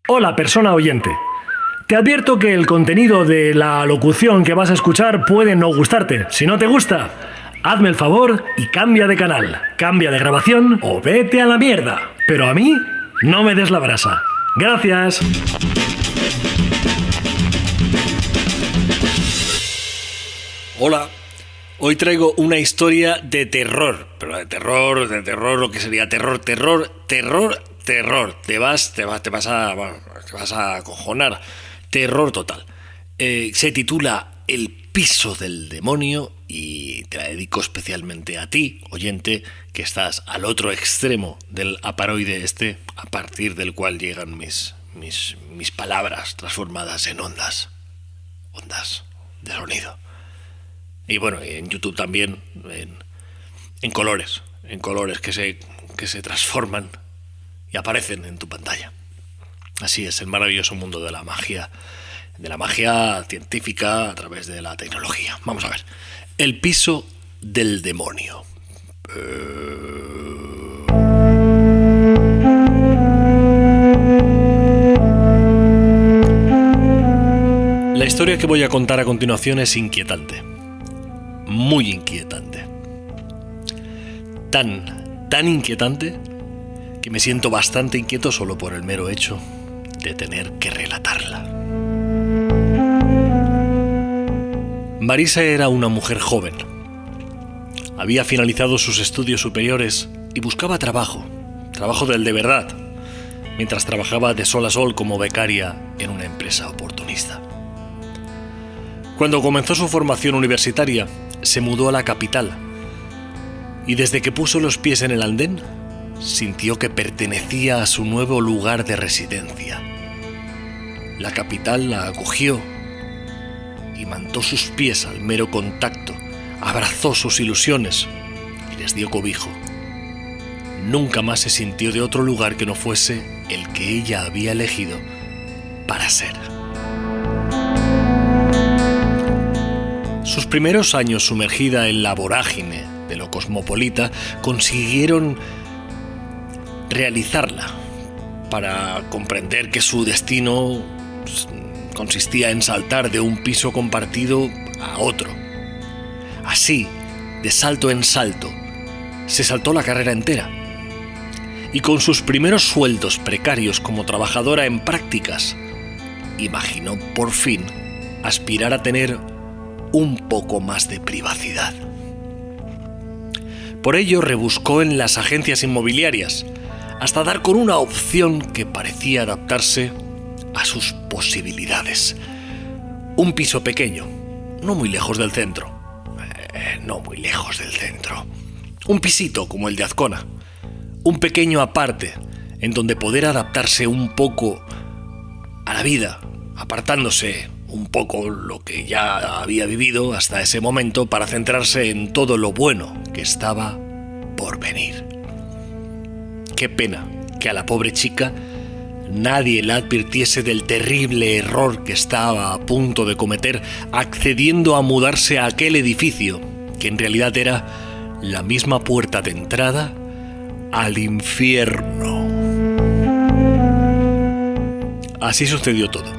Hola, persona oyente. Te advierto que el contenido de la locución que vas a escuchar puede no gustarte. Si no te gusta, hazme el favor y cambia de canal, cambia de grabación o vete a la mierda. Pero a mí, no me des la brasa. Gracias. Hola, hoy traigo una historia de terror, pero de terror, lo que sería terror. Te vas a acojonar. Terror total. Se titula El piso del demonio y te la dedico especialmente a ti, oyente, que estás al otro extremo del aparoide a partir del cual llegan mis palabras transformadas en ondas de sonido. Y bueno, en YouTube también, en colores que se transforman y aparecen en tu pantalla. Así es el maravilloso mundo de la magia científica a través de la tecnología. Vamos a ver. El piso del demonio. La historia que voy a contar a continuación es inquietante. Muy inquietante. Tan inquietante que me siento bastante inquieto solo por el mero hecho de tener que relatarla. Marisa era una mujer joven. Había finalizado sus estudios superiores y buscaba trabajo de verdad, mientras trabajaba de sol a sol como becaria en una empresa oportunista. Cuando comenzó su formación universitaria, se mudó a la capital y desde que puso los pies en el andén, sintió que pertenecía a su nuevo lugar de residencia. La capital la acogió y mantó sus pies al mero contacto, abrazó sus ilusiones y les dio cobijo. Nunca más se sintió de otro lugar que no fuese el que ella había elegido para ser. Sus primeros años sumergida en la vorágine de lo cosmopolita consiguieron realizarla para comprender que su destino consistía en saltar de un piso compartido a otro. Así, de salto en salto, se saltó la carrera entera. Y con sus primeros sueldos precarios como trabajadora en prácticas, imaginó por fin aspirar a tener un poco más de privacidad. Por ello rebuscó en las agencias inmobiliarias, hasta dar con una opción que parecía adaptarse a sus posibilidades. Un piso pequeño, no muy lejos del centro. Un pisito como el de Azcona. Un pequeño aparte en donde poder adaptarse un poco a la vida, apartándose un poco lo que ya había vivido hasta ese momento para centrarse en todo lo bueno que estaba por venir. Qué pena que a la pobre chica nadie la advirtiese del terrible error que estaba a punto de cometer accediendo a mudarse a aquel edificio, que en realidad era la misma puerta de entrada al infierno. Así sucedió todo.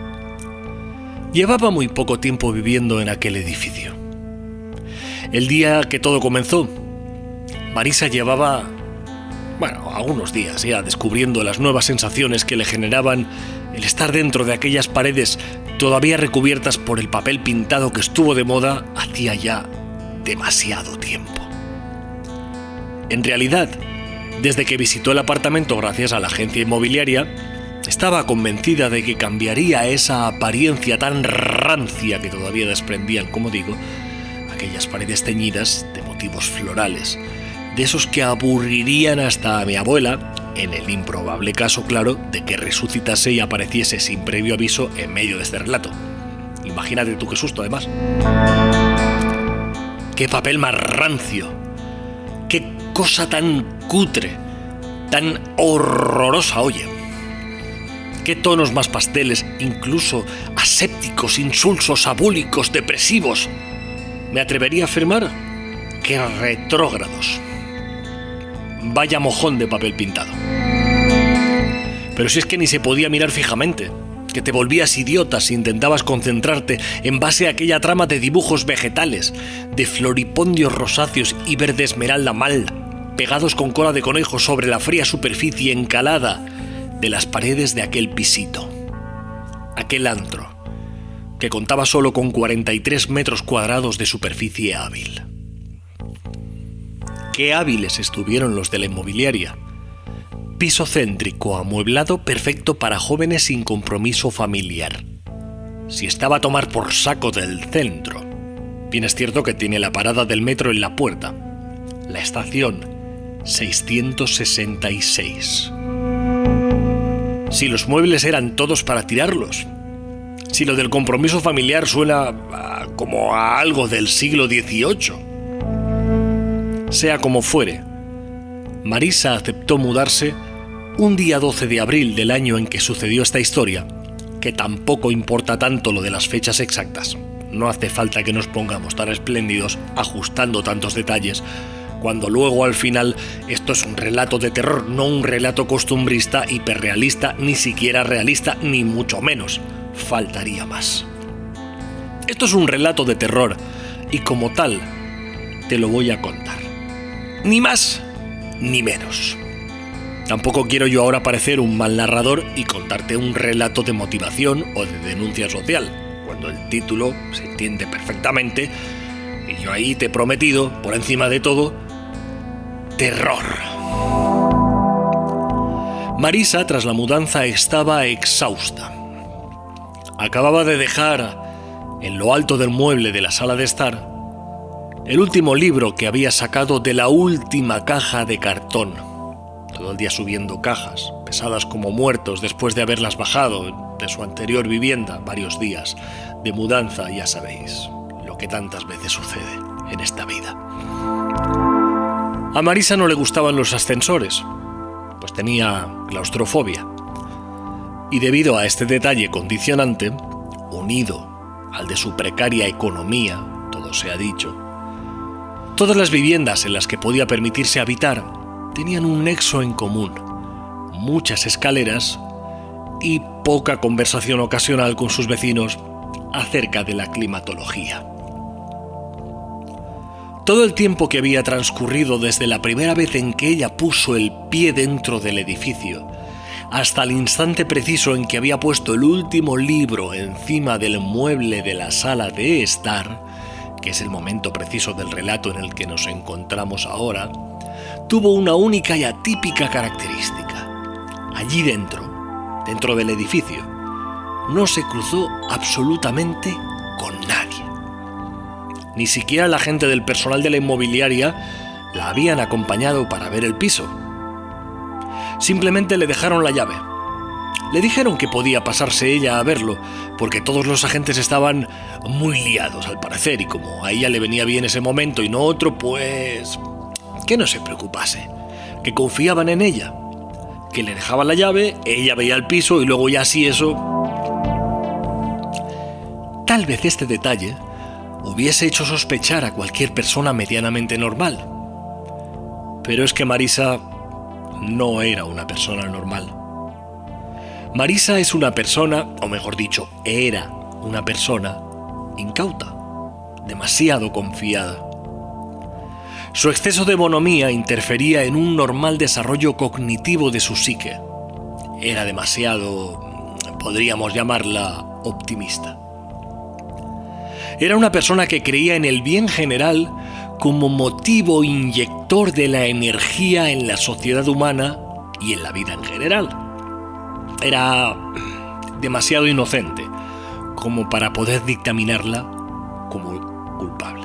Llevaba muy poco tiempo viviendo en aquel edificio. El día que todo comenzó, Marisa llevaba algunos días ya descubriendo las nuevas sensaciones que le generaban el estar dentro de aquellas paredes todavía recubiertas por el papel pintado que estuvo de moda hacía ya demasiado tiempo. En realidad, desde que visitó el apartamento gracias a la agencia inmobiliaria, estaba convencida de que cambiaría esa apariencia tan rancia que todavía desprendían, como digo, aquellas paredes teñidas de motivos florales, de esos que aburrirían hasta a mi abuela, en el improbable caso, claro, de que resucitase y apareciese sin previo aviso en medio de este relato. Imagínate tú qué susto, además. ¡Qué papel más rancio! ¡Qué cosa tan cutre! ¡Tan horrorosa, oye! ¿Qué tonos más pasteles, incluso asépticos, insulsos, abúlicos, depresivos? Me atrevería a afirmar que retrógrados. Vaya mojón de papel pintado. Pero si es que ni se podía mirar fijamente, que te volvías idiota si intentabas concentrarte en base a aquella trama de dibujos vegetales, de floripondios rosáceos y verde esmeralda mal, pegados con cola de conejo sobre la fría superficie encalada de las paredes de aquel pisito, aquel antro, que contaba solo con 43 metros cuadrados de superficie hábil. Qué hábiles estuvieron los de la inmobiliaria. Piso céntrico, amueblado, perfecto para jóvenes sin compromiso familiar. Si estaba a tomar por saco del centro. Bien es cierto que tiene la parada del metro en la puerta. La estación 666. Si los muebles eran todos para tirarlos. Si lo del compromiso familiar suena como a algo del siglo XVIII. Sea como fuere, Marisa aceptó mudarse un día 12 de abril del año en que sucedió esta historia, que tampoco importa tanto lo de las fechas exactas. No hace falta que nos pongamos tan espléndidos ajustando tantos detalles, cuando luego al final esto es un relato de terror, no un relato costumbrista, hiperrealista, ni siquiera realista, ni mucho menos. Faltaría más. Esto es un relato de terror y como tal te lo voy a contar. Ni más ni menos. Tampoco quiero yo ahora parecer un mal narrador y contarte un relato de motivación o de denuncia social, cuando el título se entiende perfectamente y yo ahí te he prometido, por encima de todo, terror. Marisa, tras la mudanza, estaba exhausta. Acababa de dejar en lo alto del mueble de la sala de estar el último libro que había sacado de la última caja de cartón. Todo el día subiendo cajas, pesadas como muertos después de haberlas bajado de su anterior vivienda, varios días de mudanza, ya sabéis, lo que tantas veces sucede en esta vida. A Marisa no le gustaban los ascensores, pues tenía claustrofobia. Y debido a este detalle condicionante, unido al de su precaria economía, todo se ha dicho, todas las viviendas en las que podía permitirse habitar tenían un nexo en común: muchas escaleras y poca conversación ocasional con sus vecinos acerca de la climatología. Todo el tiempo que había transcurrido desde la primera vez en que ella puso el pie dentro del edificio hasta el instante preciso en que había puesto el último libro encima del mueble de la sala de estar, que es el momento preciso del relato en el que nos encontramos ahora, tuvo una única y atípica característica. Allí dentro del edificio, no se cruzó absolutamente con nadie. Ni siquiera la gente del personal de la inmobiliaria la habían acompañado para ver el piso. Simplemente le dejaron la llave. Le dijeron que podía pasarse ella a verlo, porque todos los agentes estaban muy liados al parecer, y como a ella le venía bien ese momento y no otro, pues que no se preocupase, que confiaban en ella, que le dejaban la llave, ella veía el piso y luego ya si eso. Tal vez este detalle hubiese hecho sospechar a cualquier persona medianamente normal. Pero es que Marisa no era una persona normal. Marisa es una persona, o mejor dicho, era una persona incauta, demasiado confiada. Su exceso de bonomía interfería en un normal desarrollo cognitivo de su psique. Era demasiado, podríamos llamarla, optimista. Era una persona que creía en el bien general como motivo inyector de la energía en la sociedad humana y en la vida en general. Era demasiado inocente como para poder dictaminarla como culpable.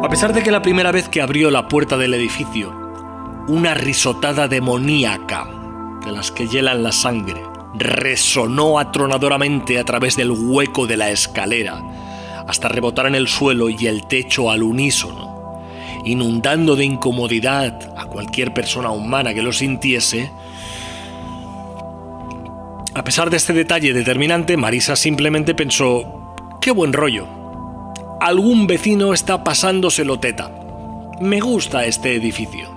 A pesar de que la primera vez que abrió la puerta del edificio, una risotada demoníaca, de las que hielan la sangre, resonó atronadoramente a través del hueco de la escalera, hasta rebotar en el suelo y el techo al unísono, inundando de incomodidad a cualquier persona humana que lo sintiese. A pesar de este detalle determinante, Marisa simplemente pensó: ¡qué buen rollo! Algún vecino está pasándoselo teta. Me gusta este edificio.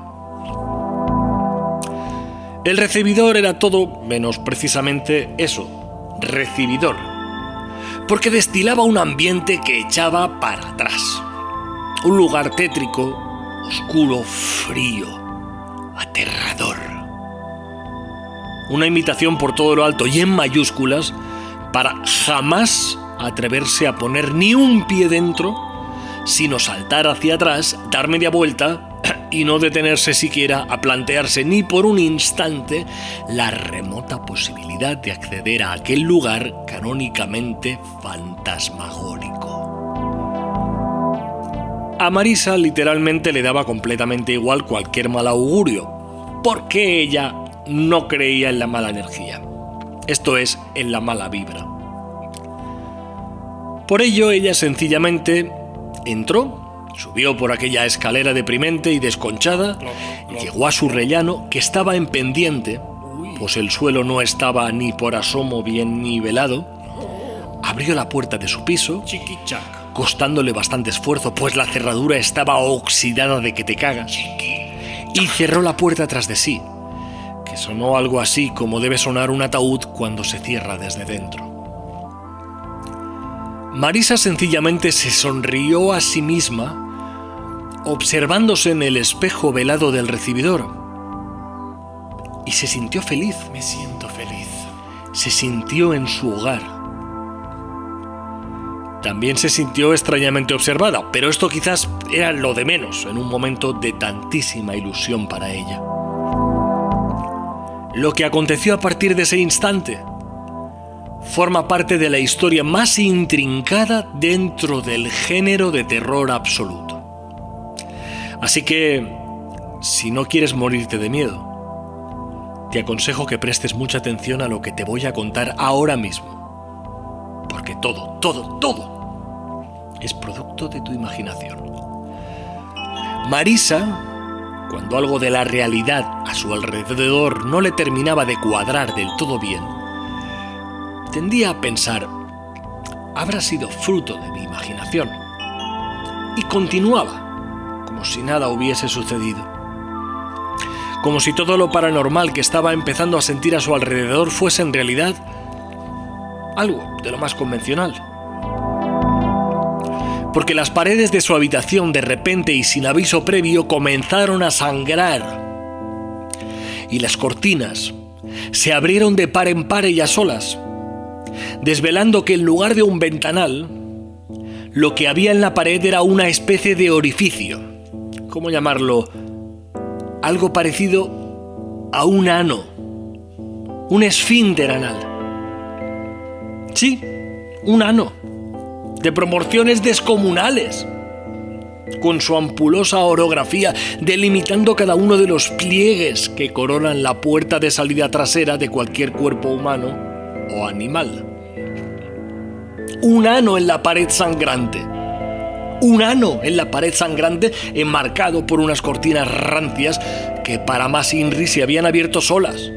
El recibidor era todo menos precisamente eso, recibidor, porque destilaba un ambiente que echaba para atrás. Un lugar tétrico, oscuro, frío, aterrador. Una invitación por todo lo alto y en mayúsculas para jamás atreverse a poner ni un pie dentro, sino saltar hacia atrás, dar media vuelta y no detenerse siquiera a plantearse ni por un instante la remota posibilidad de acceder a aquel lugar canónicamente fantasmagórico. A Marisa literalmente le daba completamente igual cualquier mal augurio, porque ella no creía en la mala energía, esto es, en la mala vibra. Por ello ella sencillamente entró, subió por aquella escalera deprimente y desconchada, llegó a su rellano, que estaba en pendiente, pues el suelo no estaba ni por asomo bien nivelado, abrió la puerta de su piso, costándole bastante esfuerzo, pues la cerradura estaba oxidada de que te cagas, y cerró la puerta tras de sí, que sonó algo así como debe sonar un ataúd cuando se cierra desde dentro. Marisa sencillamente se sonrió a sí misma, observándose en el espejo velado del recibidor, y se sintió feliz. Me siento feliz. Se sintió en su hogar. También se sintió extrañamente observada, pero esto quizás era lo de menos en un momento de tantísima ilusión para ella. Lo que aconteció a partir de ese instante forma parte de la historia más intrincada dentro del género de terror absoluto. Así que, si no quieres morirte de miedo, te aconsejo que prestes mucha atención a lo que te voy a contar ahora mismo, porque todo es producto de tu imaginación. Marisa, cuando algo de la realidad a su alrededor no le terminaba de cuadrar del todo bien, tendía a pensar, habrá sido fruto de mi imaginación. Y continuaba, como si nada hubiese sucedido. Como si todo lo paranormal que estaba empezando a sentir a su alrededor fuese en realidad algo de lo más convencional. Porque las paredes de su habitación de repente y sin aviso previo comenzaron a sangrar. Y las cortinas se abrieron de par en par y a solas, desvelando que en lugar de un ventanal, lo que había en la pared era una especie de orificio. ¿Cómo llamarlo? Algo parecido a un ano, un esfínter anal. Sí, un ano, de proporciones descomunales, con su ampulosa orografía delimitando cada uno de los pliegues que coronan la puerta de salida trasera de cualquier cuerpo humano o animal. Un ano en la pared sangrante. Un ano en la pared sangrante enmarcado por unas cortinas rancias que para más Inri se habían abierto solas,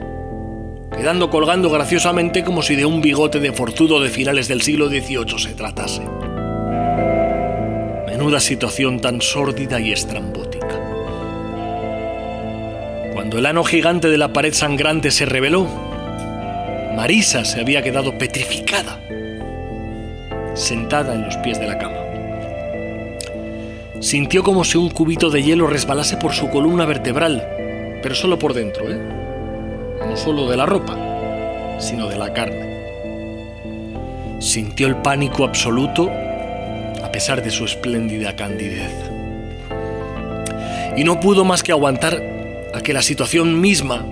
quedando colgando graciosamente como si de un bigote de forzudo de finales del siglo XVIII se tratase. Menuda situación tan sórdida y estrambótica. Cuando el ano gigante de la pared sangrante se reveló, Marisa se había quedado petrificada, sentada en los pies de la cama. Sintió como si un cubito de hielo resbalase por su columna vertebral, pero solo por dentro, no solo de la ropa, sino de la carne. Sintió el pánico absoluto a pesar de su espléndida candidez. Y no pudo más que aguantar a que la situación misma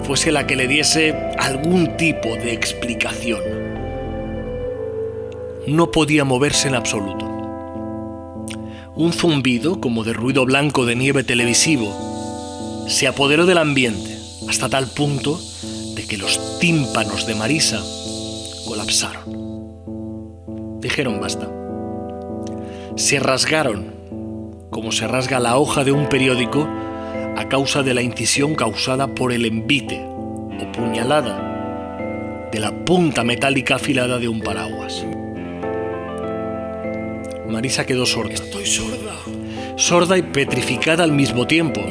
fuese la que le diese algún tipo de explicación. No podía moverse en absoluto. Un zumbido, como de ruido blanco de nieve televisivo, se apoderó del ambiente hasta tal punto de que los tímpanos de Marisa colapsaron. Dijeron basta. Se rasgaron, como se rasga la hoja de un periódico a causa de la incisión causada por el envite o puñalada de la punta metálica afilada de un paraguas. Marisa quedó sorda. Estoy sorda. Sorda y petrificada al mismo tiempo.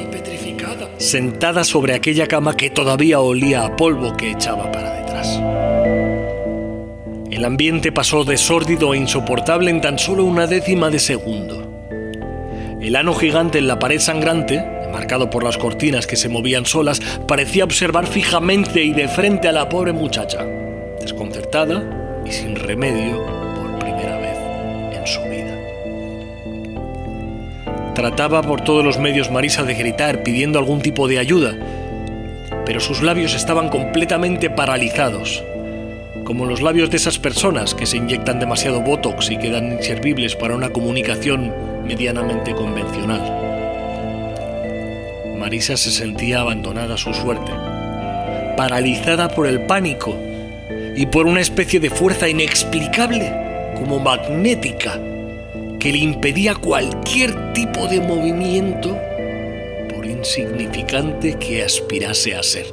sentada sobre aquella cama que todavía olía a polvo que echaba para detrás. El ambiente pasó de sórdido e insoportable en tan solo una décima de segundo. El ano gigante en la pared sangrante, marcado por las cortinas que se movían solas, parecía observar fijamente y de frente a la pobre muchacha, desconcertada y sin remedio por primera vez en su vida. Trataba por todos los medios Marisa de gritar pidiendo algún tipo de ayuda, pero sus labios estaban completamente paralizados, como los labios de esas personas que se inyectan demasiado botox y quedan inservibles para una comunicación medianamente convencional. Marisa se sentía abandonada a su suerte, paralizada por el pánico y por una especie de fuerza inexplicable, como magnética, que le impedía cualquier tipo de movimiento, por insignificante que aspirase a ser.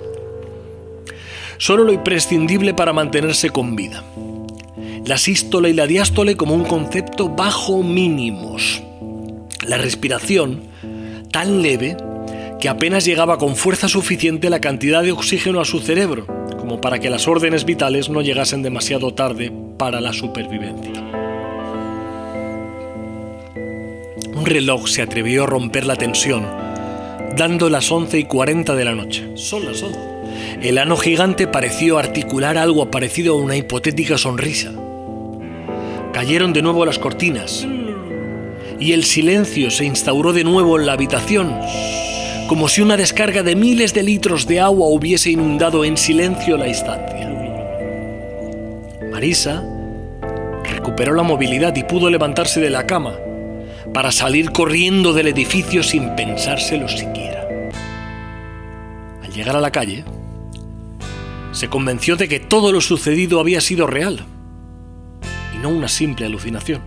Solo lo imprescindible para mantenerse con vida. La sístole y la diástole como un concepto bajo mínimos. La respiración tan leve que apenas llegaba con fuerza suficiente la cantidad de oxígeno a su cerebro, como para que las órdenes vitales no llegasen demasiado tarde para la supervivencia. Un reloj se atrevió a romper la tensión, dando las 11:40 de la noche. Son las 11. El ano gigante pareció articular algo parecido a una hipotética sonrisa. Cayeron de nuevo las cortinas y el silencio se instauró de nuevo en la habitación, como si una descarga de miles de litros de agua hubiese inundado en silencio la estancia. Marisa recuperó la movilidad y pudo levantarse de la cama para salir corriendo del edificio sin pensárselo siquiera. Al llegar a la calle, se convenció de que todo lo sucedido había sido real y no una simple alucinación.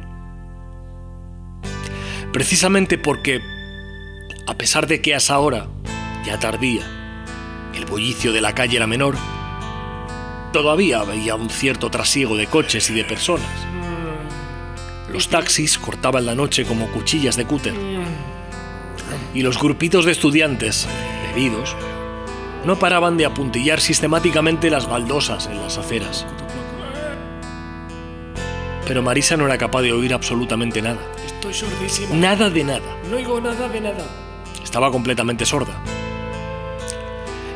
Precisamente porque, a pesar de que a esa hora, ya tardía, el bullicio de la calle era menor, todavía había un cierto trasiego de coches y de personas. Los taxis cortaban la noche como cuchillas de cúter y los grupitos de estudiantes, bebidos, no paraban de apuntillar sistemáticamente las baldosas en las aceras. Pero Marisa no era capaz de oír absolutamente nada. Estoy sordísima. Nada de nada. No oigo nada de nada. Estaba completamente sorda.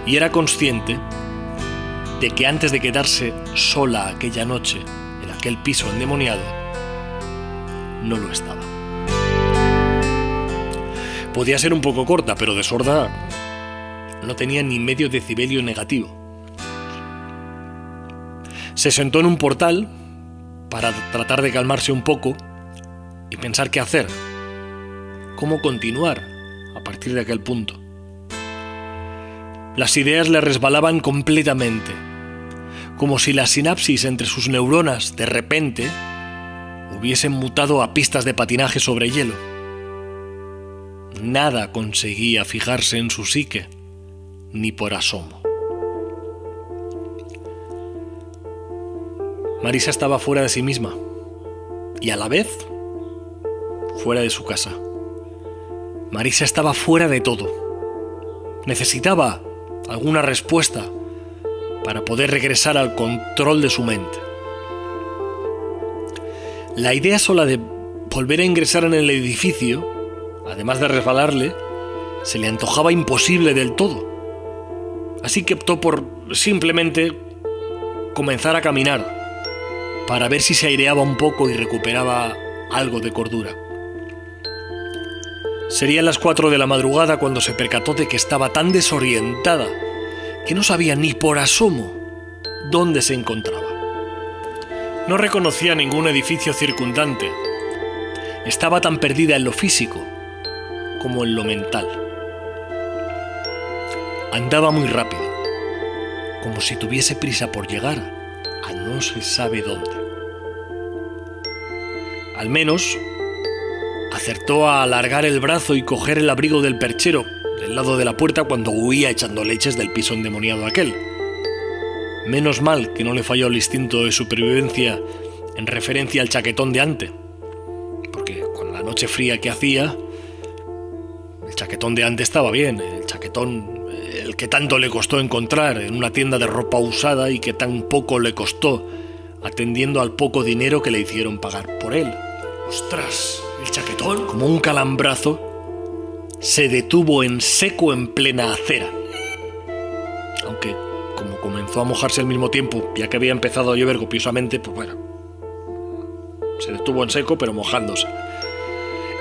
Y era consciente de que antes de quedarse sola aquella noche en aquel piso endemoniado, no lo estaba. Podía ser un poco corta, pero de sorda no tenía ni medio decibelio negativo. Se sentó en un portal para tratar de calmarse un poco y pensar qué hacer, cómo continuar a partir de aquel punto. Las ideas le resbalaban completamente, como si la sinapsis entre sus neuronas de repente hubiesen mutado a pistas de patinaje sobre hielo. Nada conseguía fijarse en su psique, ni por asomo. Marisa estaba fuera de sí misma y a la vez fuera de su casa. Marisa estaba fuera de todo. Necesitaba alguna respuesta para poder regresar al control de su mente. La idea sola de volver a ingresar en el edificio, además de resbalarle, se le antojaba imposible del todo. Así que optó por simplemente comenzar a caminar para ver si se aireaba un poco y recuperaba algo de cordura. Serían las 4 de la madrugada cuando se percató de que estaba tan desorientada que no sabía ni por asomo dónde se encontraba. No reconocía ningún edificio circundante. Estaba tan perdida en lo físico como en lo mental. Andaba muy rápido, como si tuviese prisa por llegar a no se sabe dónde. Al menos acertó a alargar el brazo y coger el abrigo del perchero del lado de la puerta cuando huía echando leches del piso endemoniado aquel. Menos mal que no le falló el instinto de supervivencia en referencia al chaquetón de ante, porque con la noche fría que hacía, el chaquetón de ante estaba bien, el chaquetón el que tanto le costó encontrar en una tienda de ropa usada y que tan poco le costó, atendiendo al poco dinero que le hicieron pagar por él. ¡Ostras! ¿El chaquetón? Como un calambrazo, se detuvo en seco en plena acera. Aunque, como comenzó a mojarse al mismo tiempo, ya que había empezado a llover copiosamente, pues bueno, se detuvo en seco pero mojándose.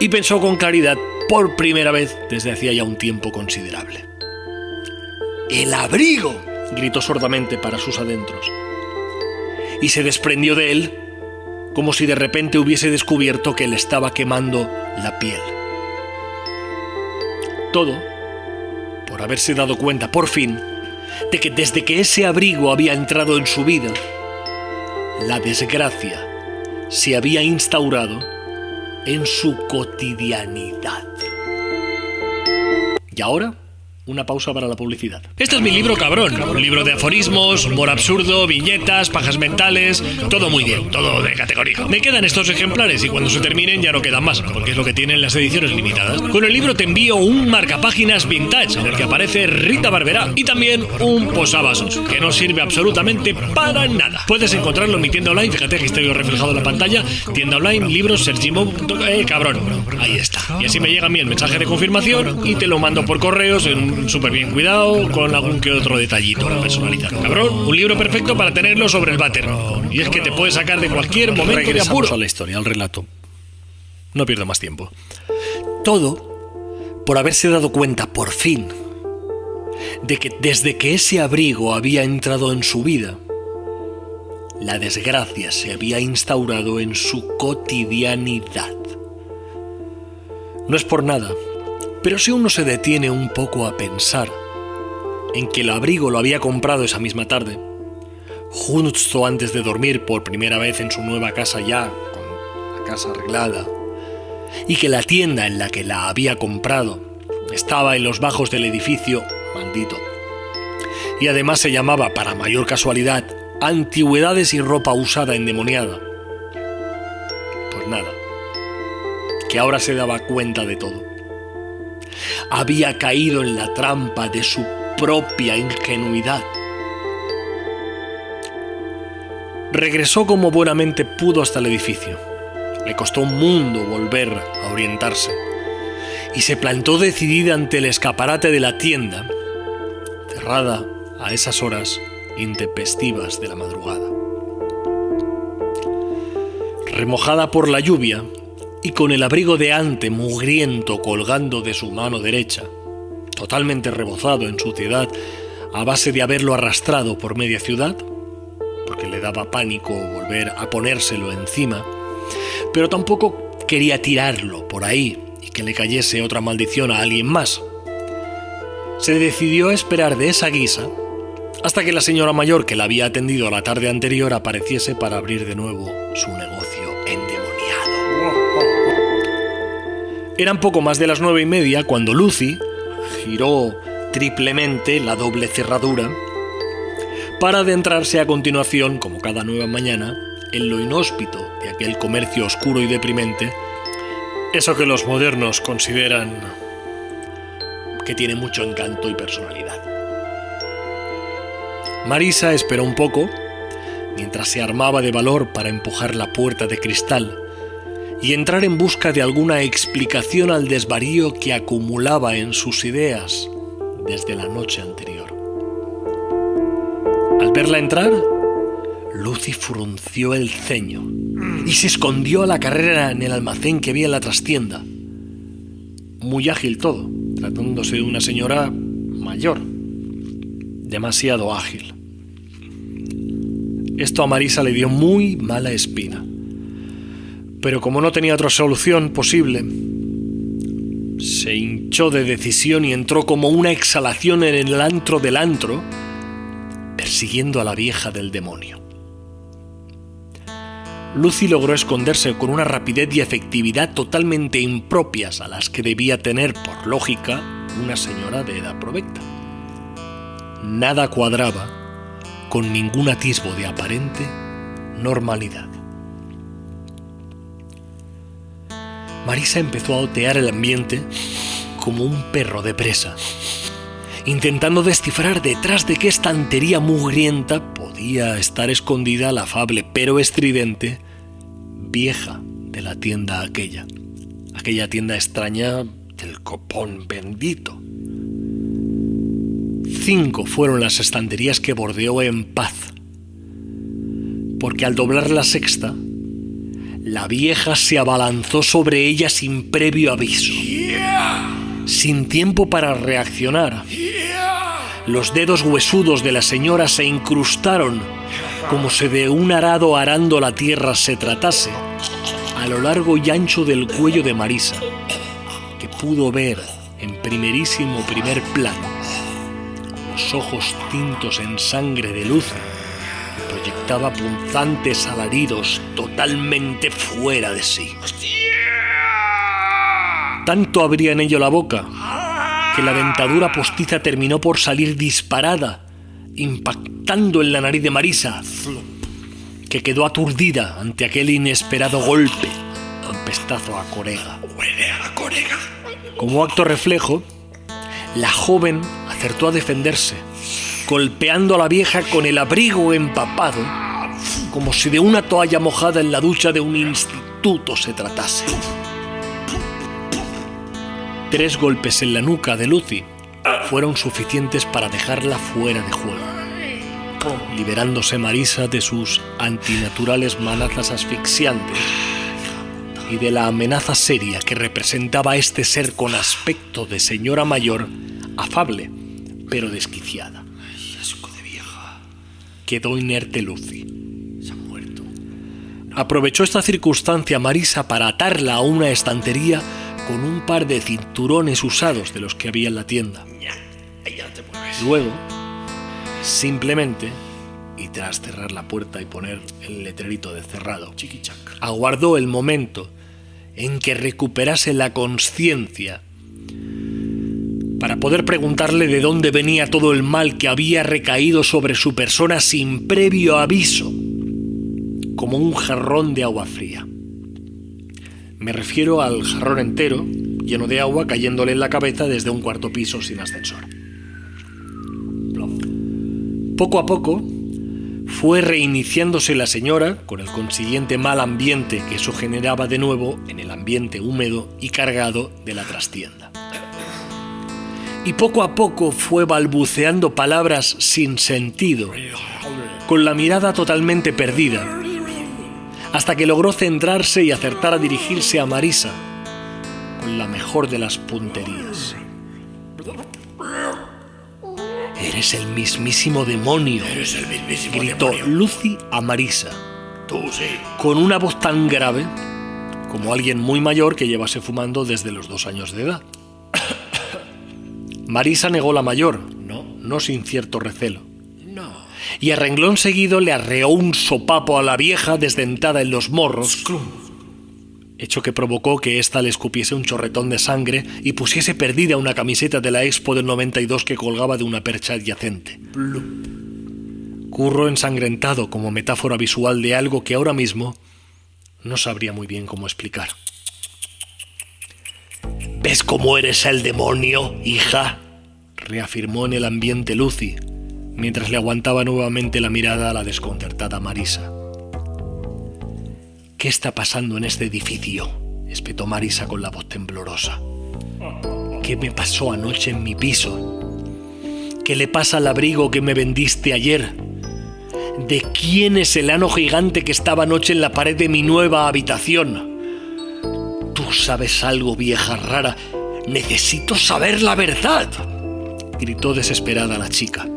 Y pensó con claridad, por primera vez desde hacía ya un tiempo considerable. ¡El abrigo!, gritó sordamente para sus adentros. Y se desprendió de él como si de repente hubiese descubierto que le estaba quemando la piel. Todo por haberse dado cuenta, por fin, de que desde que ese abrigo había entrado en su vida, la desgracia se había instaurado en su cotidianidad. Y ahora, una pausa para la publicidad. Este es mi libro Cabrón, un libro de aforismos, humor absurdo, viñetas, pajas mentales, todo muy bien, todo de categoría. Me quedan estos ejemplares y cuando se terminen ya no quedan más, porque es lo que tienen las ediciones limitadas. Con el libro te envío un marcapáginas vintage en el que aparece Rita Barberá y también un posavasos, que no sirve absolutamente para nada. Puedes encontrarlo en mi tienda online, fíjate que estoy reflejado en la pantalla, tienda online, libros, cabrón, ahí está. Y así me llega a mí el mensaje de confirmación y te lo mando por correos en súper bien cuidado, con algún que otro detallito personalizado. Cabrón, un libro perfecto para tenerlo sobre el váter. Y es que te puede sacar de cualquier momento de apuro. A la historia, al relato. No pierdo más tiempo. Todo por haberse dado cuenta, por fin, de que desde que ese abrigo había entrado en su vida, la desgracia se había instaurado en su cotidianidad. No es por nada, pero si uno se detiene un poco a pensar en que el abrigo lo había comprado esa misma tarde, justo antes de dormir por primera vez en su nueva casa ya, con la casa arreglada, y que la tienda en la que la había comprado estaba en los bajos del edificio, maldito, y además se llamaba, para mayor casualidad, Antigüedades y Ropa Usada Endemoniada. Pues nada, que ahora se daba cuenta de todo. Había caído en la trampa de su propia ingenuidad. Regresó como buenamente pudo hasta el edificio. Le costó un mundo volver a orientarse y se plantó decidida ante el escaparate de la tienda, cerrada a esas horas intempestivas de la madrugada. Remojada por la lluvia y con el abrigo de ante mugriento colgando de su mano derecha, totalmente rebozado en suciedad a base de haberlo arrastrado por media ciudad, porque le daba pánico volver a ponérselo encima, pero tampoco quería tirarlo por ahí y que le cayese otra maldición a alguien más. Se decidió a esperar de esa guisa hasta que la señora mayor que la había atendido la tarde anterior apareciese para abrir de nuevo su negocio endemoniado. Eran poco más de las 9:30 cuando Lucy giró triplemente la doble cerradura para adentrarse a continuación, como cada nueva mañana, en lo inhóspito de aquel comercio oscuro y deprimente, eso que los modernos consideran que tiene mucho encanto y personalidad. Marisa esperó un poco, mientras se armaba de valor para empujar la puerta de cristal y entrar en busca de alguna explicación al desvarío que acumulaba en sus ideas desde la noche anterior. Al verla entrar, Lucy frunció el ceño y se escondió a la carrera en el almacén que había en la trastienda. Muy ágil todo, tratándose de una señora mayor, demasiado ágil. Esto a Marisa le dio muy mala espina. Pero como no tenía otra solución posible, se hinchó de decisión y entró como una exhalación en el antro del antro, persiguiendo a la vieja del demonio. Lucy logró esconderse con una rapidez y efectividad totalmente impropias a las que debía tener, por lógica, una señora de edad provecta. Nada cuadraba con ningún atisbo de aparente normalidad. Marisa empezó a otear el ambiente como un perro de presa intentando descifrar detrás de qué estantería mugrienta podía estar escondida la afable pero estridente vieja de la tienda aquella tienda extraña del copón bendito. 5 fueron las estanterías que bordeó en paz, porque al doblar la sexta, la vieja se abalanzó sobre ella sin previo aviso, sin tiempo para reaccionar. Los dedos huesudos de la señora se incrustaron, como si de un arado arando la tierra se tratase, a lo largo y ancho del cuello de Marisa, que pudo ver en primer plano los ojos tintos en sangre de Lucy. Proyectaba punzantes alaridos totalmente fuera de sí. Tanto abría en ello la boca que la dentadura postiza terminó por salir disparada, impactando en la nariz de Marisa, que quedó aturdida ante aquel inesperado golpe con pestazo a corega. ¡Huele a la corega! Como acto reflejo, la joven acertó a defenderse, golpeando a la vieja con el abrigo empapado, como si de una toalla mojada en la ducha de un instituto se tratase. 3 golpes en la nuca de Lucy fueron suficientes para dejarla fuera de juego, liberándose Marisa de sus antinaturales manazas asfixiantes y de la amenaza seria que representaba este ser con aspecto de señora mayor, afable, pero desquiciada. ¡Ay, asco de vieja! Quedó inerte Lucy. Se ha muerto. Aprovechó esta circunstancia Marisa para atarla a una estantería con un par de cinturones usados de los que había en la tienda. Ya te mueves. Luego, simplemente, y tras cerrar la puerta y poner el letrerito de cerrado, Chiquichac. aguardó el momento en que recuperase la conciencia para poder preguntarle de dónde venía todo el mal que había recaído sobre su persona sin previo aviso, como un jarrón de agua fría. Me refiero al jarrón entero, lleno de agua cayéndole en la cabeza desde un 4º piso sin ascensor. Poco a poco fue reiniciándose la señora, con el consiguiente mal ambiente que eso generaba de nuevo en el ambiente húmedo y cargado de la trastienda. Y poco a poco fue balbuceando palabras sin sentido, con la mirada totalmente perdida, hasta que logró centrarse y acertar a dirigirse a Marisa con la mejor de las punterías. «Eres el mismísimo demonio», Eres el mismísimo gritó demonio. Lucy a Marisa, Tú sí. con una voz tan grave como alguien muy mayor que llevase fumando desde los 2 años de edad. Marisa negó la mayor, no sin cierto recelo, No. y a renglón seguido le arreó un sopapo a la vieja desdentada en los morros, hecho que provocó que ésta le escupiese un chorretón de sangre y pusiese perdida una camiseta de la Expo del 92 que colgaba de una percha adyacente. Curro ensangrentado como metáfora visual de algo que ahora mismo no sabría muy bien cómo explicar. «¿Ves cómo eres el demonio, hija?», reafirmó en el ambiente Lucy, mientras le aguantaba nuevamente la mirada a la desconcertada Marisa. «¿Qué está pasando en este edificio?», espetó Marisa con la voz temblorosa. «¿Qué me pasó anoche en mi piso? ¿Qué le pasa al abrigo que me vendiste ayer? ¿De quién es el ano gigante que estaba anoche en la pared de mi nueva habitación? ¿Tú sabes algo, vieja rara? Necesito saber la verdad», gritó desesperada la chica.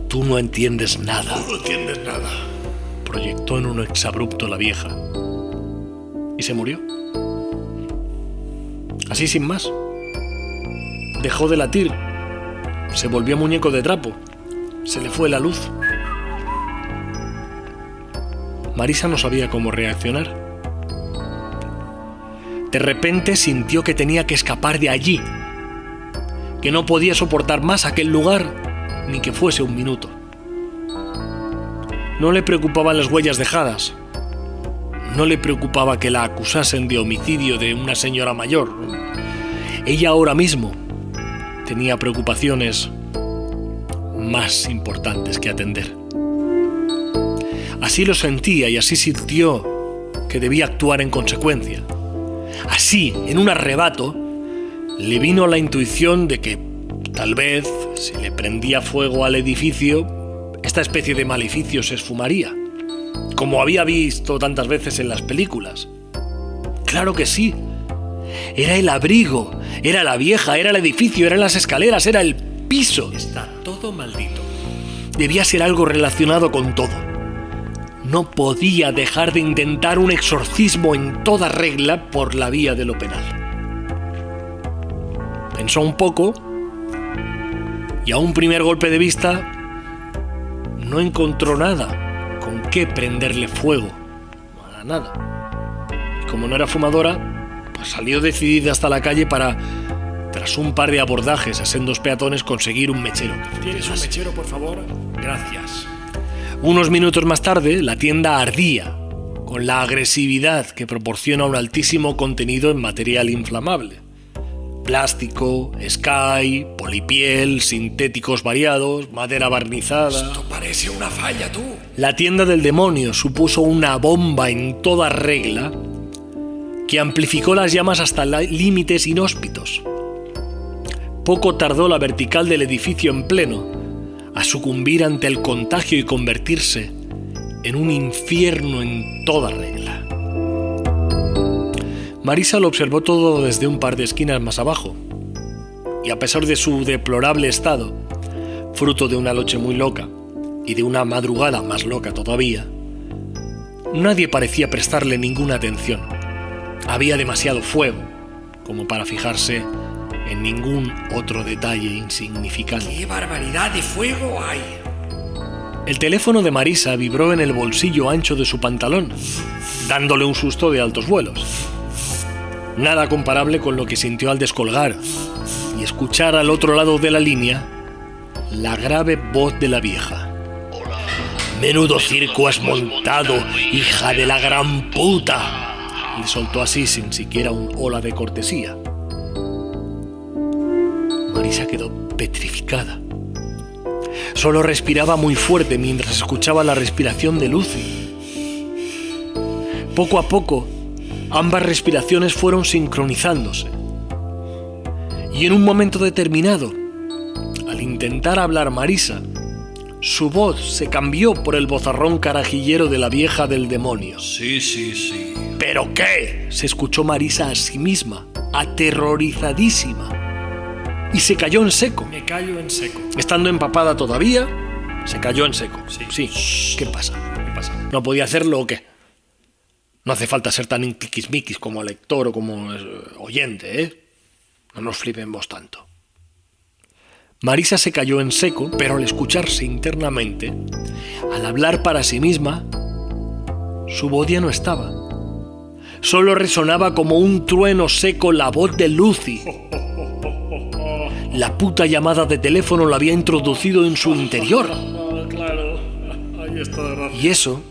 «Tú no entiendes nada», No entiendes nada. proyectó en un exabrupto la vieja. Y se murió. Así sin más. Dejó de latir. Se volvió muñeco de trapo. Se le fue la luz. Marisa no sabía cómo reaccionar. De repente sintió que tenía que escapar de allí, que no podía soportar más aquel lugar, ni que fuese un minuto. No le preocupaban las huellas dejadas. No le preocupaba que la acusasen de homicidio de una señora mayor. Ella ahora mismo tenía preocupaciones más importantes que atender. Así lo sentía y así sintió que debía actuar en consecuencia. Así, en un arrebato, le vino la intuición de que tal vez, si le prendía fuego al edificio, esta especie de maleficio se esfumaría, como había visto tantas veces en las películas. Claro que sí. Era el abrigo, era la vieja, era el edificio, eran las escaleras, era el piso. Está todo maldito. Debía ser algo relacionado con todo. No podía dejar de intentar un exorcismo en toda regla por la vía de lo penal. Pensó un poco y a un primer golpe de vista no encontró nada con qué prenderle fuego. A nada. Y como no era fumadora, pues salió decidida hasta la calle para, tras un par de abordajes a sendos peatones, conseguir un mechero. ¿Tienes un mechero, por favor? Gracias. Unos minutos más tarde, la tienda ardía con la agresividad que proporciona un altísimo contenido en material inflamable. Plástico, sky, polipiel, sintéticos variados, madera barnizada. Esto parece una falla, tú. La tienda del demonio supuso una bomba en toda regla que amplificó las llamas hasta límites inhóspitos. Poco tardó la vertical del edificio en pleno a sucumbir ante el contagio y convertirse en un infierno en toda regla. Marisa lo observó todo desde un par de esquinas más abajo, y a pesar de su deplorable estado, fruto de una noche muy loca y de una madrugada más loca todavía, nadie parecía prestarle ninguna atención. Había demasiado fuego como para fijarse en ningún otro detalle insignificante. ¡Qué barbaridad de fuego hay! El teléfono de Marisa vibró en el bolsillo ancho de su pantalón, dándole un susto de altos vuelos. Nada comparable con lo que sintió al descolgar y escuchar al otro lado de la línea la grave voz de la vieja. «Menudo circo has montado, hija de la gran puta», le soltó así sin siquiera un hola de cortesía. Marisa quedó petrificada. Solo respiraba muy fuerte mientras escuchaba la respiración de Lucy. Poco a poco, ambas respiraciones fueron sincronizándose. Y en un momento determinado, al intentar hablar Marisa, su voz se cambió por el vozarrón carajillero de la vieja del demonio. Sí, sí, sí. ¿Pero qué?, se escuchó Marisa a sí misma, aterrorizadísima. Y se cayó en seco. Me callo en seco. Estando empapada todavía, se cayó en seco. Sí. ¿Qué pasa? ¿Qué pasa? ¿No podía hacerlo o qué? No hace falta ser tan tiquismiquis como lector o como oyente, ¿eh? No nos flipemos tanto. Marisa se cayó en seco, pero al escucharse internamente, al hablar para sí misma, su voz ya no estaba. Solo resonaba como un trueno seco la voz de Lucy. La puta llamada de teléfono la había introducido en su interior. Claro, ahí está de razón. Y eso,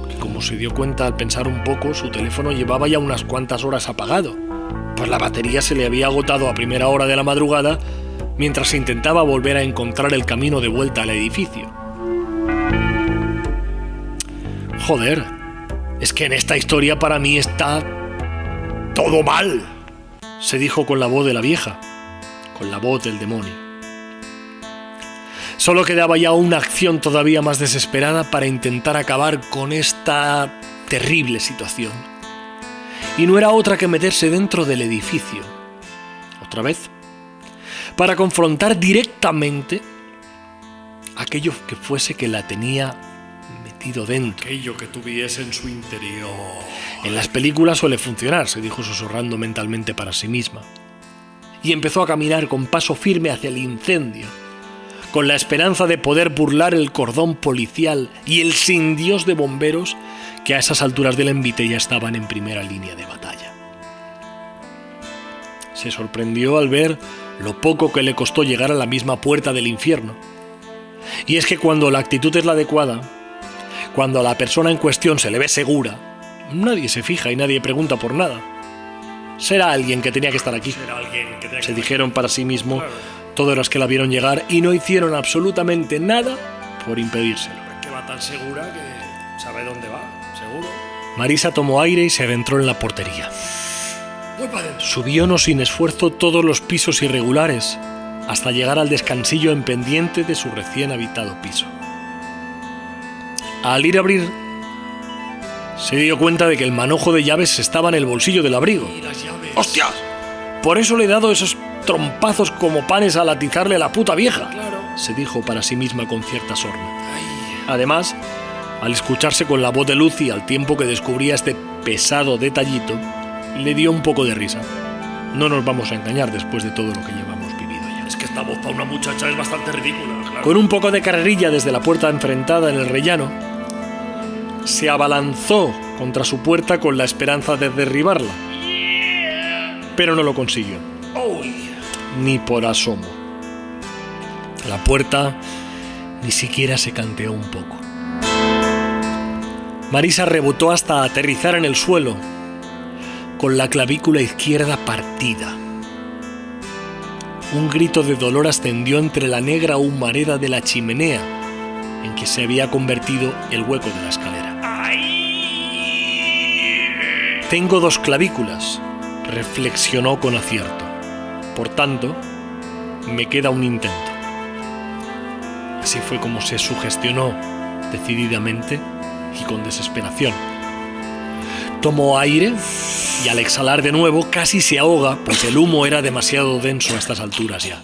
que como se dio cuenta al pensar un poco, su teléfono llevaba ya unas cuantas horas apagado, pues la batería se le había agotado a primera hora de la madrugada mientras intentaba volver a encontrar el camino de vuelta al edificio. Joder, es que en esta historia para mí está todo mal, se dijo con la voz de la vieja, con la voz del demonio. Solo quedaba ya una acción todavía más desesperada para intentar acabar con esta terrible situación. Y no era otra que meterse dentro del edificio, otra vez, para confrontar directamente aquello que fuese que la tenía metido dentro. Aquello que tuviese en su interior. En las películas suele funcionar, se dijo susurrando mentalmente para sí misma. Y empezó a caminar con paso firme hacia el incendio, con la esperanza de poder burlar el cordón policial y el sin Dios de bomberos que a esas alturas del envite ya estaban en primera línea de batalla. Se sorprendió al ver lo poco que le costó llegar a la misma puerta del infierno. Y es que cuando la actitud es la adecuada, cuando a la persona en cuestión se le ve segura, nadie se fija y nadie pregunta por nada. Será alguien que tenía que estar aquí, Era alguien que tenía se que... dijeron para sí mismo todos los que la vieron llegar y no hicieron absolutamente nada por impedírselo. Es que va tan segura que sabe dónde va, seguro. Marisa tomó aire y se adentró en la portería. Voy para adentro. Subió no sin esfuerzo todos los pisos irregulares hasta llegar al descansillo en pendiente de su recién habitado piso. Al ir a abrir, se dio cuenta de que el manojo de llaves estaba en el bolsillo del abrigo. Y las llaves. ¡Hostia! Por eso le he dado esos trompazos como panes al atizarle a la puta vieja, Claro. se dijo para sí misma con cierta sorna. Ay, Además, al escucharse con la voz de Lucy al tiempo que descubría este pesado detallito, le dio un poco de risa. No nos vamos a engañar después de todo lo que llevamos vivido ya. Es que esta voz para una muchacha es bastante ridícula, claro. Con un poco de carrerilla desde la puerta enfrentada en el rellano, se abalanzó contra su puerta con la esperanza de derribarla. Pero no lo consiguió, uy. ni por asomo. La puerta ni siquiera se canteó un poco. Marisa rebotó hasta aterrizar en el suelo, con la clavícula izquierda partida. Un grito de dolor ascendió entre la negra humareda de la chimenea en que se había convertido el hueco de la escalera. Tengo 2 clavículas, reflexionó con acierto. Por tanto, me queda un intento. Así fue como se sugestionó decididamente y con desesperación. Tomó aire y al exhalar de nuevo casi se ahoga, pues el humo era demasiado denso a estas alturas ya.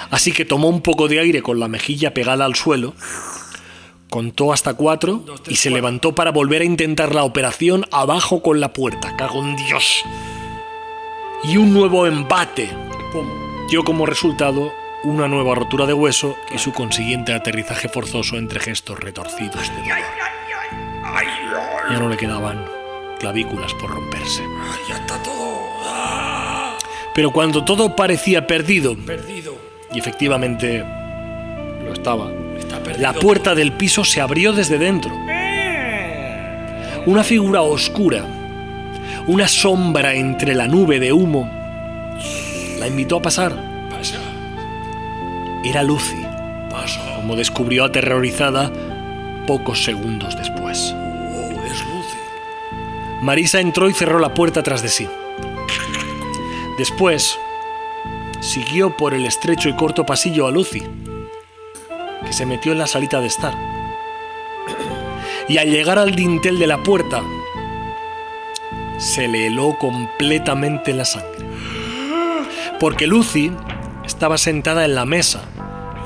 Así que tomó un poco de aire con la mejilla pegada al suelo, contó hasta 4 y se levantó para volver a intentar la operación abajo con la puerta. ¡Cago en Dios! Y un nuevo embate dio como resultado una nueva rotura de hueso y su consiguiente aterrizaje forzoso entre gestos retorcidos de dolor. Ya no le quedaban clavículas por romperse. Ay, ya está todo. Ah, Pero cuando todo parecía perdido, perdido. y efectivamente lo estaba, Está perdido. la puerta del piso se abrió desde dentro. Una figura oscura, una sombra entre la nube de humo, la invitó a pasar. Pasa. Era Lucy, Pasa. como descubrió aterrorizada pocos segundos después. Oh, es Lucy. Marisa entró y cerró la puerta tras de sí. Después, siguió por el estrecho y corto pasillo a Lucy, que se metió en la salita de estar. Y al llegar al dintel de la puerta, se le heló completamente la sangre. Porque Lucy estaba sentada en la mesa,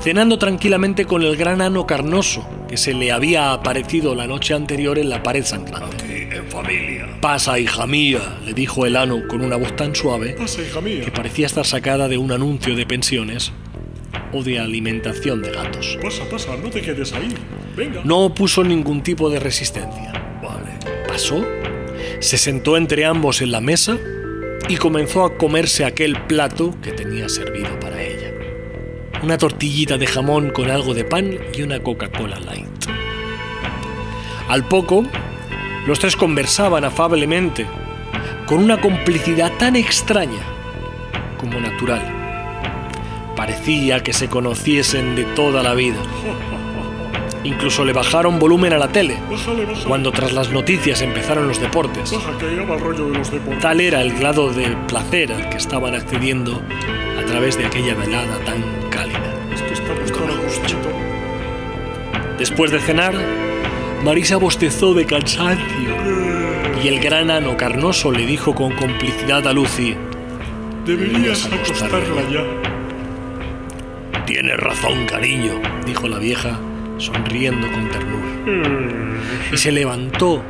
cenando tranquilamente con el gran ano carnoso que se le había aparecido la noche anterior en la pared sangrante. Aquí, en familia. «Pasa, hija mía», le dijo el ano con una voz tan suave Pasa, hija mía. que parecía estar sacada de un anuncio de pensiones o de alimentación de gatos. Pasa, no te quedes ahí. Venga. No opuso ningún tipo de resistencia. Vale. Pasó, se sentó entre ambos en la mesa y comenzó a comerse aquel plato que tenía servido para ella. Una tortillita de jamón con algo de pan y una Coca-Cola Light. Al poco, los 3 conversaban afablemente, con una complicidad tan extraña como natural. Parecía que se conociesen de toda la vida. Incluso le bajaron volumen a la tele, Bájale. cuando tras las noticias empezaron los deportes. Baja, que ya va el rollo de los deportes. Tal era el grado de placer al que estaban accediendo a través de aquella velada tan cálida. Es que estamos tan a gustito. Después de cenar, Marisa bostezó de cansancio y el gran ano carnoso le dijo con complicidad a Lucy: Deberías acostarla acostarla ya. «Tienes razón, cariño», dijo la vieja, sonriendo con ternura. Y se levantó,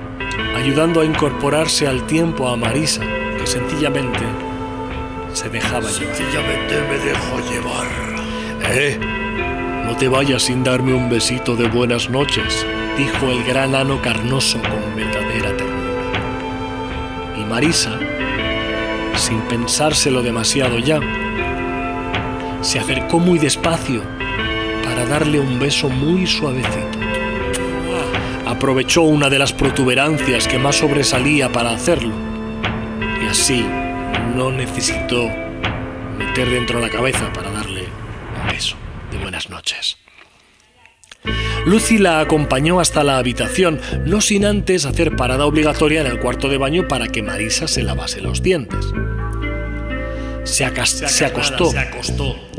ayudando a incorporarse al tiempo a Marisa, que sencillamente se dejaba llevar. Sencillamente me dejo llevar. No te vayas sin darme un besito de buenas noches, dijo el gran ano carnoso con verdadera ternura. Y Marisa, sin pensárselo demasiado ya, se acercó muy despacio para darle un beso muy suavecito. Aprovechó una de las protuberancias que más sobresalía para hacerlo, y así no necesitó meter dentro la cabeza para darle beso de buenas noches. Lucy la acompañó hasta la habitación, no sin antes hacer parada obligatoria en el cuarto de baño para que Marisa se lavase los dientes. Se acostó,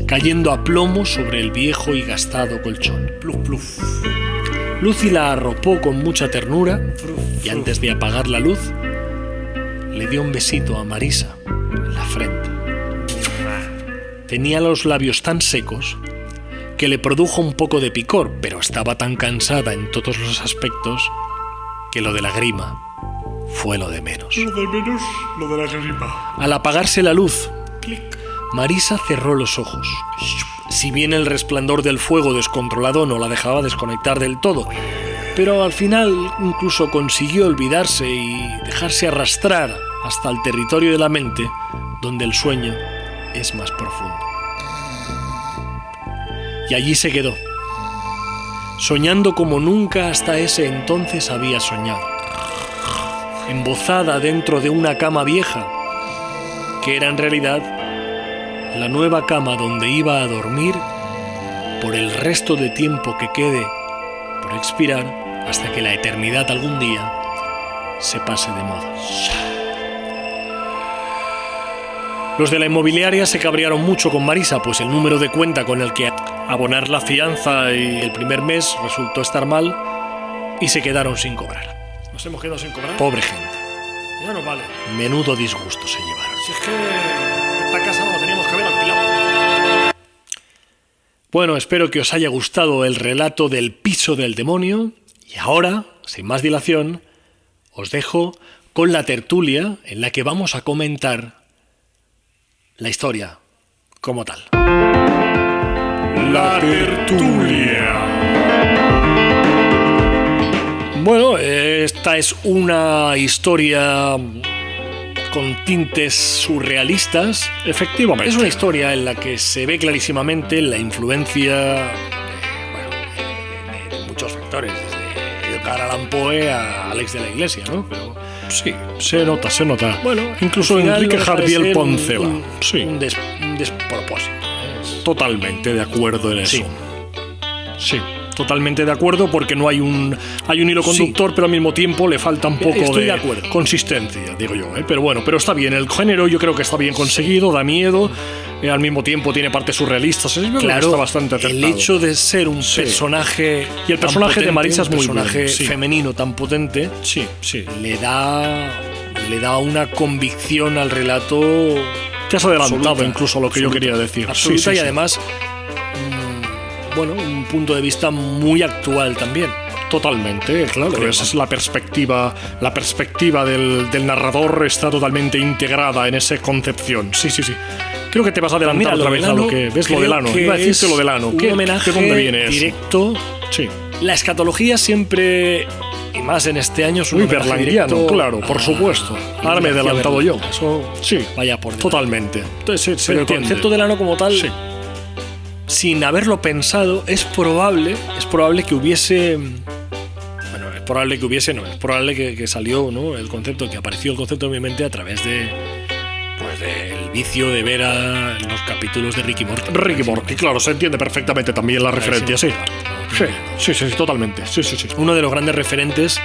cayendo a plomo sobre el viejo y gastado colchón. Pluf, pluf. Lucy la arropó con mucha ternura y antes de apagar la luz, le dio un besito a Marisa en la frente. Tenía los labios tan secos que le produjo un poco de picor, pero estaba tan cansada en todos los aspectos que lo de la grima fue lo de menos. Lo de menos, lo de la grima. Al apagarse la luz, Clic. Marisa cerró los ojos. Si bien el resplandor del fuego descontrolado no la dejaba desconectar del todo, pero al final incluso consiguió olvidarse y dejarse arrastrar hasta el territorio de la mente, donde el sueño es más profundo. Y allí se quedó, soñando como nunca hasta ese entonces había soñado, embozada dentro de una cama vieja, que era en realidad la nueva cama donde iba a dormir por el resto de tiempo que quede por expirar hasta que la eternidad algún día se pase de moda. Los de la inmobiliaria se cabrearon mucho con Marisa, pues el número de cuenta con el que abonar la fianza y el primer mes resultó estar mal y se quedaron sin cobrar. Nos hemos quedado sin cobrar. Pobre gente. Ya no vale. Menudo disgusto se llevaron. Si es que esta casa no la teníamos que haber alquilado. Bueno, espero que os haya gustado el relato del piso del demonio y ahora, sin más dilación, os dejo con la tertulia en la que vamos a comentar la historia como tal. La tertulia. Bueno, esta es una historia con tintes surrealistas. Efectivamente. Es una historia en la que se ve clarísimamente la influencia de muchos factores, desde Edgar Allan Poe a Alex de la Iglesia, ¿no? Pero Sí, se nota, se nota. bueno, incluso al final Enrique no deja de Jardiel ser Poncela. Sí, un despropósito. totalmente de acuerdo en eso. Sí. Sí, totalmente de acuerdo porque no hay un hilo conductor, pero al mismo tiempo le falta un poco Estoy de acuerdo. consistencia, digo yo. Pero bueno, pero está bien. El género yo creo que está bien conseguido, da miedo. Al mismo tiempo tiene partes surrealistas. Yo creo que Claro, está bastante acertado. el hecho de ser un Sí. personaje Y el personaje tan de Marisa es muy un personaje bueno, sí. femenino tan potente, Sí, sí. le da una convicción al relato Te has adelantado absoluta, incluso a lo que yo absoluta, quería decir. absoluta, Sí, sí, y sí. además un punto de vista muy actual también. Totalmente, claro. Creo. Esa es la perspectiva del narrador está totalmente integrada en esa concepción. Sí, sí, sí. Creo que te vas a adelantar Mira, otra vez a lo que ves lo del ano. Iba a decirte lo del ano. Un ¿De homenaje dónde viene eso? directo. Sí. La escatología siempre, y más en este año, es un Muy homenaje berlanguiano, directo claro, por a- supuesto. a Ahora me he García adelantado yo. Berlanga. Eso Sí, vaya por delante. totalmente. Entonces, se Pero el entiende. concepto del ano como tal, Sí. sin haberlo pensado, es probable que hubiese... Bueno, es probable que salió, ¿no? El concepto, que apareció el concepto en mi mente a través del vicio de ver los capítulos de Ricky Morty. Ricky Morty, claro, se entiende perfectamente también la referencia, sí. Sí, sí, sí, totalmente. Sí, sí, sí. Uno de los grandes referentes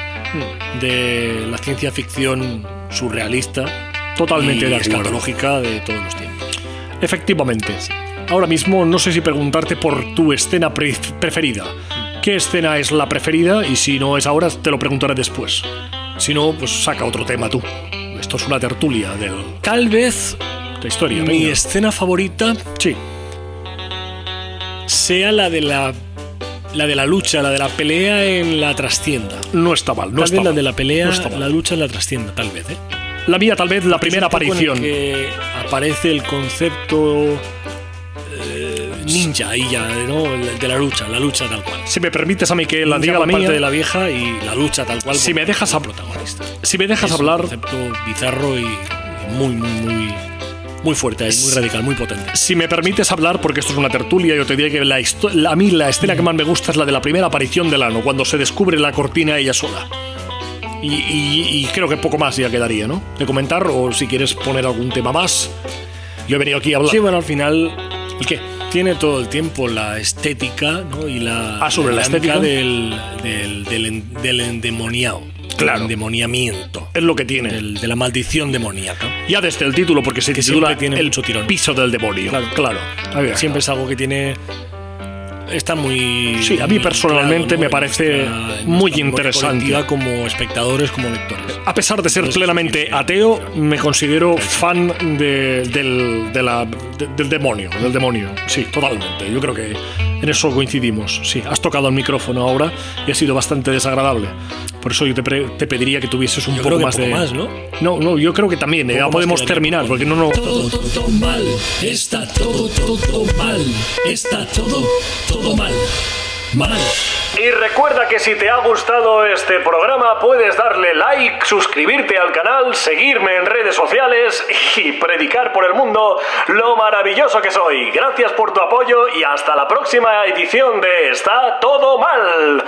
de la ciencia ficción surrealista, Totalmente y de acuerdo. escatológica de todos los tiempos. Efectivamente. Ahora mismo no sé si preguntarte por tu escena preferida. ¿Qué escena es la preferida? Y si no es ahora, te lo preguntaré después. Si no, pues saca otro tema tú. Esto es una tertulia de Tal vez la historia. mi venga. escena favorita Sí. sea la de la lucha, la de la pelea en la trastienda. No está mal, no Tal está vez la mal. de la pelea, No está mal. la lucha en la trastienda, tal vez, ¿eh? La mía, tal vez, la primera Es un poco en el aparición. que aparece el concepto ninja ahí ya, ¿no? De la lucha tal cual. Si me permites a mí que la Ninja diga la por parte mía. de la vieja y la lucha tal cual. Si me dejas a hablar. protagonista. Si me dejas Es hablar. un concepto bizarro y muy fuerte, muy radical, muy potente. Si me permites hablar, porque esto es una tertulia, yo te diré que a mí la escena que más me gusta es la de la primera aparición del ano, cuando se descubre la cortina ella sola. Y creo que poco más ya quedaría, ¿no? De comentar, o si quieres poner algún tema más. Yo he venido aquí a hablar. Sí, bueno, al final ¿Y qué? tiene todo el tiempo la estética, ¿no? Y la sobre la estética del endemoniado. Claro. El endemoniamiento. Es lo que tiene. De la maldición demoníaca. Ya desde el título, porque se titula siempre tiene El mucho tirón. piso del demonio. Claro. Siempre. Siempre es algo que tiene... Está muy... Sí, a mí personalmente claro, ¿no? me parece en muy nuestra memoria interesante. colectiva, como espectadores, como lectores. A pesar de ser plenamente ateo, me considero fan del demonio. Del demonio, sí, totalmente. Yo creo que en eso coincidimos. Sí, has tocado el micrófono ahora y ha sido bastante desagradable. Por eso yo te pediría que tuvieses un Yo poco creo que más poco de... más, ¿no? No, yo creo que también. Ya más podemos quedaría. terminar, porque no... Todo mal, está todo mal, está todo mal, mal. Y recuerda que si te ha gustado este programa puedes darle like, suscribirte al canal, seguirme en redes sociales y predicar por el mundo lo maravilloso que soy. Gracias por tu apoyo y hasta la próxima edición de Está Todo Mal.